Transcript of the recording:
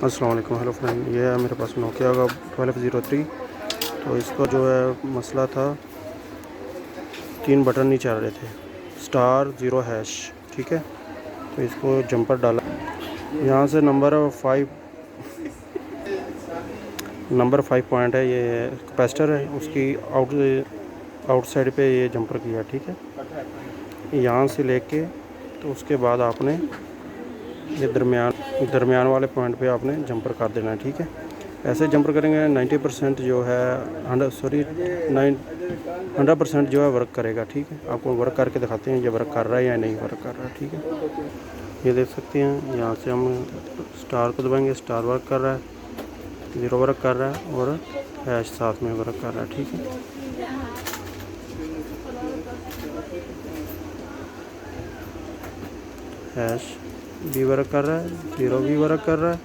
अस्सलाम वालेकुम। Hello friend, ये है मेरे पास नोकिया का 1203। तो इसका जो है मसला था, 3 बटन नहीं चल रहे थे, स्टार 0 हैश। ठीक है, तो इसको जंपर डाला, यहाँ से नंबर 5 पॉइंट है, ये कैपेसिटर है, उसकी आउटसाइड पे ये जंपर किया। ठीक है, यहाँ से लेके तो उसके बाद आपने ये दरमियान वाले पॉइंट पे आपने जंपर कर देना है। ठीक है, ऐसे जंपर करेंगे 90% जो है 100% जो है वर्क करेगा। ठीक है, आपको वर्क करके दिखाते हैं ये वर्क कर रहा है या नहीं वर्क कर रहा है। ठीक है, ये देख सकते हैं, यहाँ से हम स्टार को दबाएंगे, स्टार वर्क कर रहा है, 0 वर्क कर रहा है और हैश साथ में वर्क कर रहा है। ठीक है, हैश भी वर्क कर रहा है, 0 भी वर्क कर रहा है